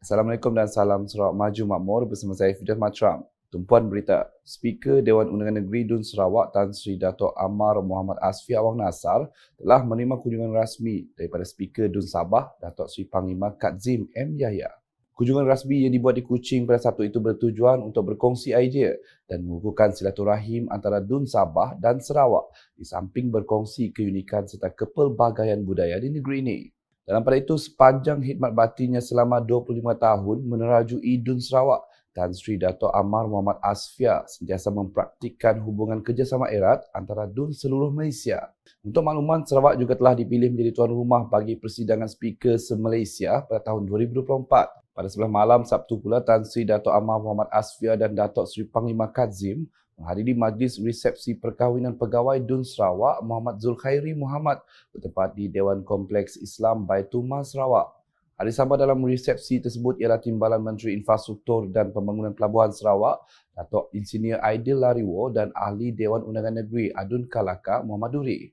Assalamualaikum dan salam Sarawak Maju Makmur bersama saya Fidas Matram. Tumpuan berita, Speaker Dewan Undangan Negeri Dun Sarawak Tan Sri Dato' Amar Muhammad Asfi Awang Nasar telah menerima kunjungan rasmi daripada Speaker Dun Sabah Dato' Sri Panglima Kadzim M. Yahya. Kunjungan rasmi yang dibuat di Kuching pada Sabtu itu bertujuan untuk berkongsi idea dan mengukuhkan silaturahim antara Dun Sabah dan Sarawak di samping berkongsi keunikan serta kepelbagaian budaya di negeri ini. Dalam pada itu, sepanjang khidmat baktinya selama 25 tahun menerajui Dun Sarawak, Tan Sri Dato' Amar Muhammad Asfia sentiasa mempraktikkan hubungan kerjasama erat antara Dun seluruh Malaysia. Untuk makluman, Sarawak juga telah dipilih menjadi tuan rumah bagi Persidangan Speaker se-Malaysia pada tahun 2024. Pada sebelah malam Sabtu pula, Tan Sri Dato' Amar Muhammad Asfia dan Dato' Sri Panglima Kadzim menghadiri majlis resepsi perkahwinan pegawai Dun Sarawak Muhammad Zulkhairi Muhammad bertempat di Dewan Kompleks Islam Baitumah Sarawak. Hadis sama dalam resepsi tersebut ialah Timbalan Menteri Infrastruktur dan Pembangunan Pelabuhan Sarawak, Dato' Insinyur Aidil Lariwo dan Ahli Dewan Undangan Negeri Adun Kalaka Muhammad Duri.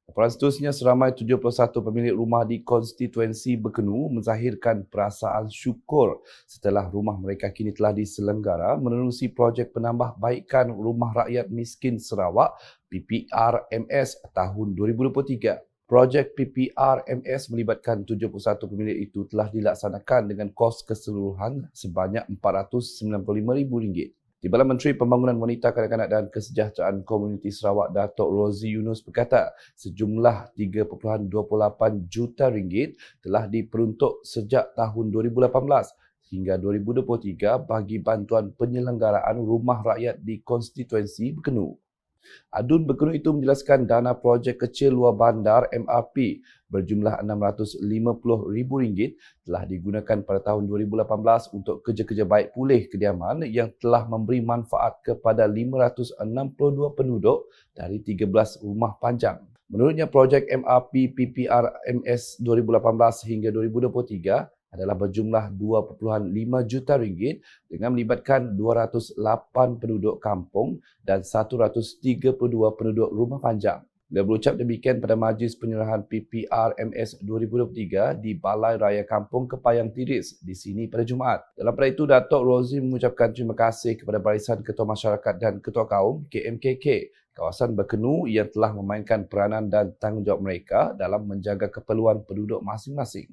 Laporan seterusnya, seramai 71 pemilik rumah di konstituensi Bekenu menzahirkan perasaan syukur setelah rumah mereka kini telah diselenggara menerusi projek penambahbaikan Rumah Rakyat Miskin Sarawak PPRMS tahun 2023. Projek PPRMS melibatkan 71 pemilik itu telah dilaksanakan dengan kos keseluruhan sebanyak RM495,000. Timbalan Menteri Pembangunan Wanita, Kanak-kanak dan Kesejahteraan Komuniti Sarawak Dato' Rozi Yunus berkata sejumlah RM3.28 juta telah diperuntuk sejak tahun 2018 hingga 2023 bagi bantuan penyelenggaraan rumah rakyat di konstituensi Bekenu. Adun Bekenu itu menjelaskan dana projek kecil luar bandar MRP berjumlah RM650,000 telah digunakan pada tahun 2018 untuk kerja-kerja baik pulih kediaman yang telah memberi manfaat kepada 562 penduduk dari 13 rumah panjang. Menurutnya, projek MRP PPRMS 2018 hingga 2023 adalah berjumlah RM2.5 juta dengan melibatkan 208 penduduk kampung dan 132 penduduk rumah panjang. Beliau berucap demikian pada majlis penyerahan PPRMS 2023 di Balai Raya Kampung Kepayang Tiris di sini pada Jumaat. Dalam pada itu, Dato' Rozi mengucapkan terima kasih kepada Barisan Ketua Masyarakat dan Ketua Kaum KMKK kawasan Bekenu yang telah memainkan peranan dan tanggungjawab mereka dalam menjaga keperluan penduduk masing-masing.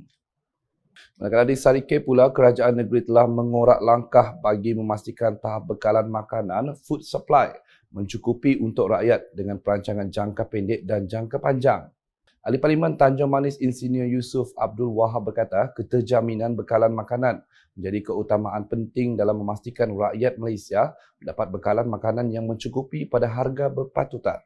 Manakala di Sarike pula, kerajaan negeri telah mengorak langkah bagi memastikan tahap bekalan makanan food supply mencukupi untuk rakyat dengan perancangan jangka pendek dan jangka panjang. Ahli Parlimen Tanjung Manis Insinyur Yusof Abdul Wahab berkata keterjaminan bekalan makanan menjadi keutamaan penting dalam memastikan rakyat Malaysia mendapat bekalan makanan yang mencukupi pada harga berpatutan.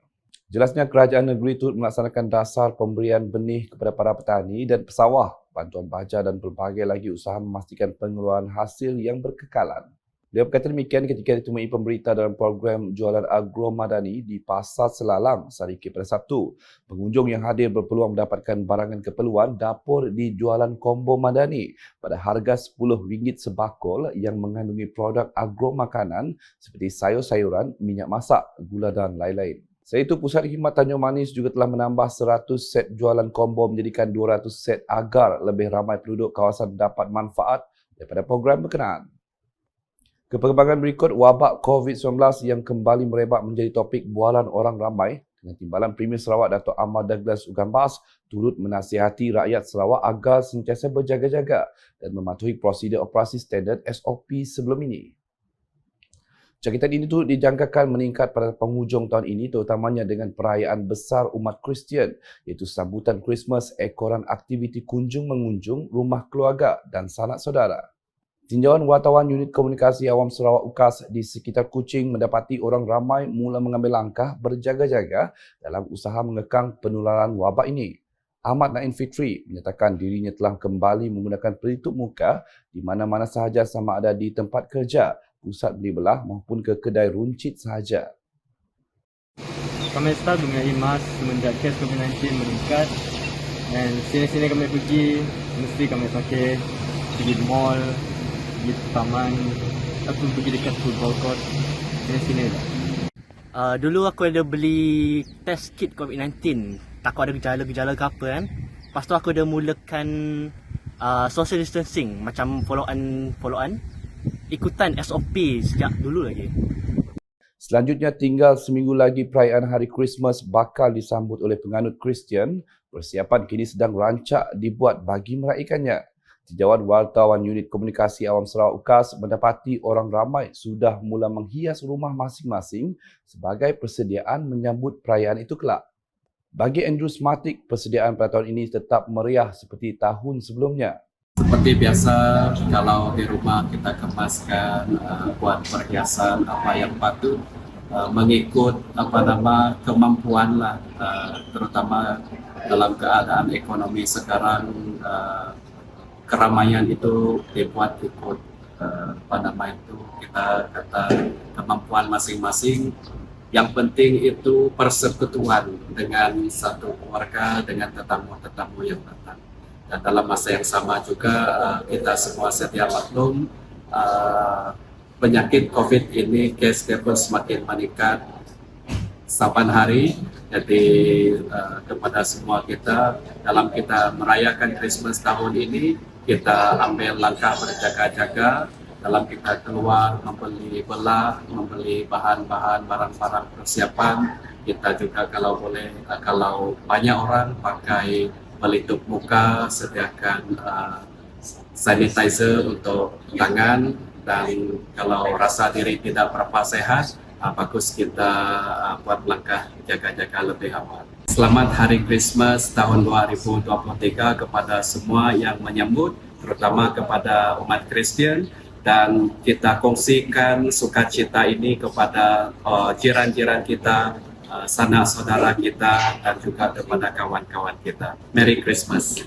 Jelasnya, kerajaan negeri turut melaksanakan dasar pemberian benih kepada para petani dan pesawah, bantuan baja dan pelbagai lagi usaha memastikan pengeluaran hasil yang berkekalan. Dia berkata demikian ketika ditemui pemberita dalam program jualan agro madani di Pasar Selalang, Sarike pada Sabtu. Pengunjung yang hadir berpeluang mendapatkan barangan keperluan dapur di jualan kombo madani pada harga RM10 sebakul yang mengandungi produk agro makanan seperti sayur-sayuran, minyak masak, gula dan lain-lain. Selain itu, Pusat Khidmat Tanjung Manis juga telah menambah 100 set jualan kombo menjadikan 200 set agar lebih ramai penduduk kawasan dapat manfaat daripada program berkenaan. Perkembangan berikut, wabak COVID-19 yang kembali merebak menjadi topik bualan orang ramai dengan Timbalan Premier Sarawak Dato' Ahmad Douglas Ugambas turut menasihati rakyat Sarawak agar sentiasa berjaga-jaga dan mematuhi prosedur operasi standard SOP sebelum ini. Jangkitan ini turut dijangkakan meningkat pada penghujung tahun ini terutamanya dengan perayaan besar umat Kristian iaitu sambutan Christmas, ekoran aktiviti kunjung-mengunjung, rumah keluarga dan sanak saudara. Tinjauan wartawan Unit Komunikasi Awam Sarawak UKAS di sekitar Kuching mendapati orang ramai mula mengambil langkah berjaga-jaga dalam usaha mengekang penularan wabak ini. Ahmad Naim Fitri menyatakan dirinya telah kembali menggunakan pelitup muka di mana-mana sahaja sama ada di tempat kerja, pusat beli belah maupun ke kedai runcit sahaja. Kami start mengenai mas semenjak kes COVID-19 meningkat dan sini-sini kami pergi mesti kami pakai pergi mall, pergi taman atau pergi dekat football court, sini-sini lah. Dulu aku ada beli test kit COVID-19, takut ada gejala-gejala ke apa kan. Lepas tu aku dah mulakan social distancing, macam follow-on ikutan SOP sejak dulu lagi. Selanjutnya, tinggal seminggu lagi perayaan Hari Christmas bakal disambut oleh penganut Kristian. Persiapan kini sedang rancak dibuat bagi meraikannya. Tinjauan wartawan unit komunikasi Awam Sarawak UKAS mendapati orang ramai sudah mula menghias rumah masing-masing sebagai persediaan menyambut perayaan itu kelak. Bagi Andrew Smartik, persediaan pada tahun ini tetap meriah seperti tahun sebelumnya. Seperti biasa, kalau di rumah kita kemaskan buat perhiasan apa yang patut mengikut kemampuan lah, terutama dalam keadaan ekonomi sekarang. Keramaian itu dibuat ikut kita kata kemampuan masing-masing. Yang penting itu persekutuan dengan satu keluarga, dengan tetamu-tetamu yang datang. Dan dalam masa yang sama juga kita semua sedia maklum penyakit COVID ini case-nya pun semakin meningkat saban hari. Jadi kepada semua kita, dalam kita merayakan Christmas tahun ini, kita ambil langkah berjaga-jaga dalam kita keluar membeli belah, membeli bahan-bahan, barang-barang persiapan. Kita juga kalau boleh, kalau banyak orang pakai pelitup muka, sediakan sanitizer untuk tangan, dan kalau rasa diri tidak berapa sehat, bagus kita buat langkah jaga-jaga lebih awal. Selamat Hari Christmas tahun 2023 kepada semua yang menyambut, terutama kepada umat Kristian, dan kita kongsikan sukacita ini kepada jiran-jiran kita, sanak saudara kita, dan juga kepada kawan-kawan kita. Merry Christmas.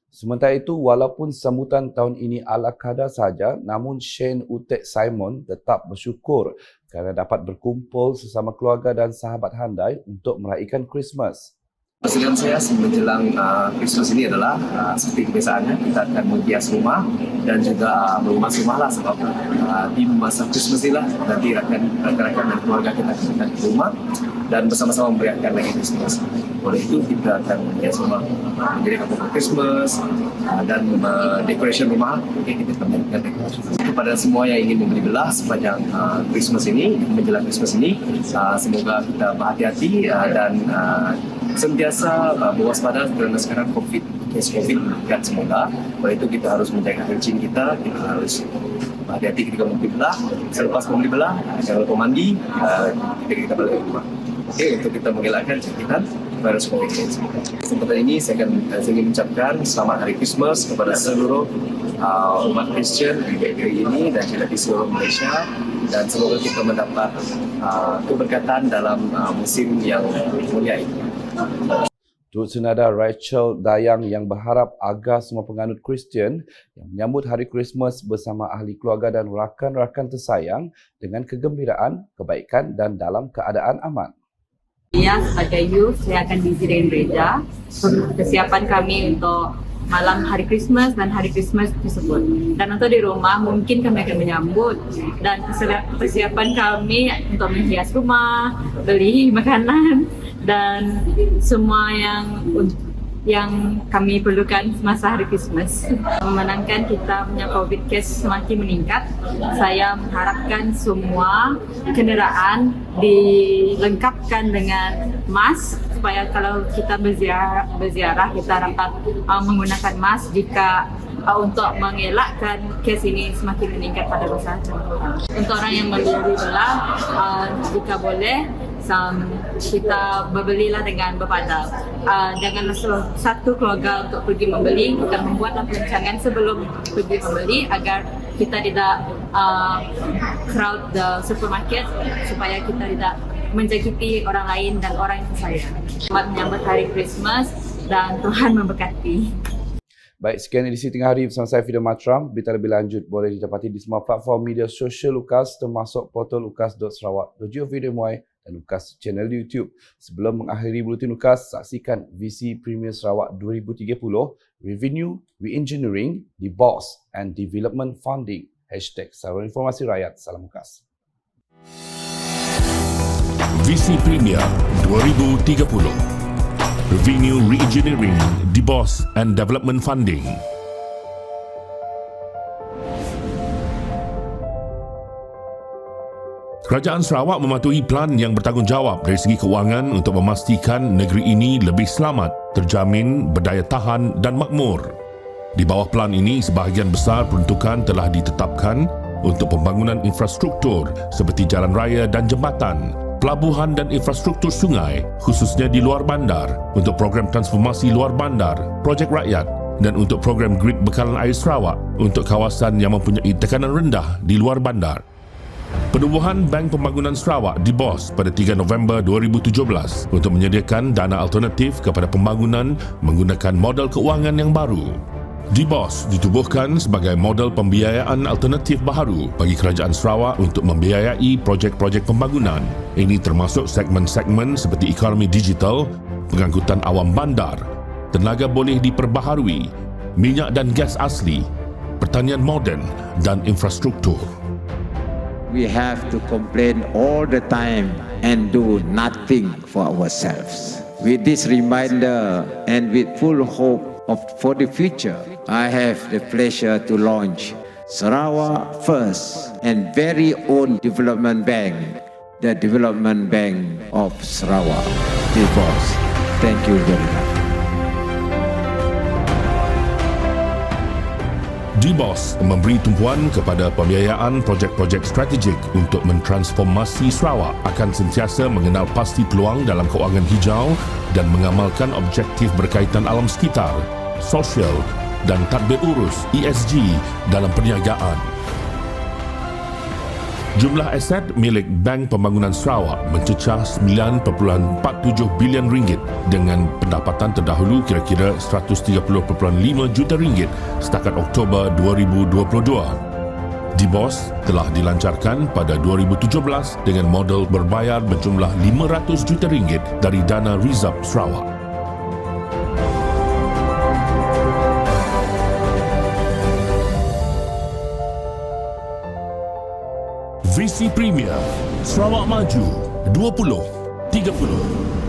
Sementara itu, walaupun sambutan tahun ini ala kadar saja, namun Shane Utek Simon tetap bersyukur kerana dapat berkumpul sesama keluarga dan sahabat handai untuk meraihkan Christmas. Persediaan saya menjelang Christmas ini adalah seperti kebiasaannya, kita akan menghias rumah dan juga berumah-rumah lah, sebab di masa Christmas ini lah nanti rakan-rakan dan keluarga kita akan ke rumah dan bersama-sama merayakan lagi Christmas. Oleh itu kita akan menghias rumah menjadi kampung Christmas dan decoration rumah. Kita akan melakukan decoration. Kepada semua yang ingin membeli belah sepanjang Christmas ini, menjelang Christmas ini, semoga kita berhati-hati dan sentiasa berwaspada kerana sekarang case COVID meningkat semoga. Oleh itu kita harus menjaga hygiene kita harus berhati-hati ketika membeli belah. Selepas membeli belah, jangan lupa mandi ketika kita balik ke rumah. Untuk kita mengelakkan jangkitan virus COVID-19. Kesempatan ini saya ingin mengucapkan selamat Hari Christmas kepada seluruh umat Kristian di negeri ini dan juga di seluruh Malaysia, dan semoga kita mendapat keberkatan dalam musim yang mulia ini. Turut senada Rachel Dayang yang berharap agar semua penganut Kristian yang menyambut Hari Christmas bersama ahli keluarga dan rakan-rakan tersayang dengan kegembiraan, kebaikan dan dalam keadaan aman. Ya, sebagai youth, saya akan busy dengan gereja. Kesiapan kami untuk malam Hari Christmas dan Hari Christmas tersebut. Dan untuk di rumah, mungkin kami akan menyambut. Dan persiapan kami untuk menghias rumah, beli makanan, dan semua yang kami perlukan semasa Hari Christmas. Memenangkan kita punya COVID case semakin meningkat, saya mengharapkan semua kenderaan dilengkapkan dengan mask supaya kalau kita berziarah kita dapat menggunakan mask jika untuk mengelakkan kes ini semakin meningkat pada masa depan. Untuk orang yang membeli belah, jika boleh, kita berbelilah dengan berpadang. Janganlah satu keluarga untuk pergi membeli. Kita membuatlah perancangan sebelum pergi membeli agar kita tidak crowd the supermarket, supaya kita tidak menjangkiti orang lain dan orang yang tersayang. Selamat menyambut Hari Christmas dan Tuhan memberkati. Baik, sekian edisi Tengah Hari bersama saya Fida Matram. Berita lebih lanjut boleh didapati di semua platform media sosial UKAS termasuk portal ukas.sarawak.gov.my dan UKAS channel YouTube. Sebelum mengakhiri buletin UKAS, saksikan VC Premier Sarawak 2030, Revenue, Reengineering, The Boss and Development Funding. #Saluran Informasi Rakyat. Salam UKAS. VC Premier 2030, Revenue Reengineering, The Boss and Development Funding. Kerajaan Sarawak mematuhi plan yang bertanggungjawab dari segi kewangan untuk memastikan negeri ini lebih selamat, terjamin, berdaya tahan dan makmur. Di bawah plan ini, sebahagian besar peruntukan telah ditetapkan untuk pembangunan infrastruktur seperti jalan raya dan jambatan, pelabuhan dan infrastruktur sungai, khususnya di luar bandar, untuk program transformasi luar bandar, projek rakyat dan untuk program grid bekalan air Sarawak untuk kawasan yang mempunyai tekanan rendah di luar bandar. Penubuhan Bank Pembangunan Sarawak DBOS pada 3 November 2017 untuk menyediakan dana alternatif kepada pembangunan menggunakan model keuangan yang baru. DBOS ditubuhkan sebagai model pembiayaan alternatif baharu bagi Kerajaan Sarawak untuk membiayai projek-projek pembangunan. Ini termasuk segmen-segmen seperti ekonomi digital, pengangkutan awam bandar, tenaga boleh diperbaharui, minyak dan gas asli, pertanian moden dan infrastruktur. We have to complain all the time and do nothing for ourselves. With this reminder and with full hope for the future, I have the pleasure to launch Sarawak First and very own development bank, the Development Bank of Sarawak, DBOS. Thank you very much. DBOS memberi tumpuan kepada pembiayaan projek-projek strategik untuk mentransformasi Sarawak, akan sentiasa mengenal pasti peluang dalam kewangan hijau dan mengamalkan objektif berkaitan alam sekitar, sosial dan tadbir urus ESG dalam perniagaan. Jumlah aset milik Bank Pembangunan Sarawak mencecah 9.47 bilion ringgit dengan pendapatan terdahulu kira-kira 130.5 juta ringgit setakat Oktober 2022. DBOS telah dilancarkan pada 2017 dengan modal berbayar berjumlah 500 juta ringgit dari dana Rizab Sarawak. Visi Premier, Sarawak Maju 2030.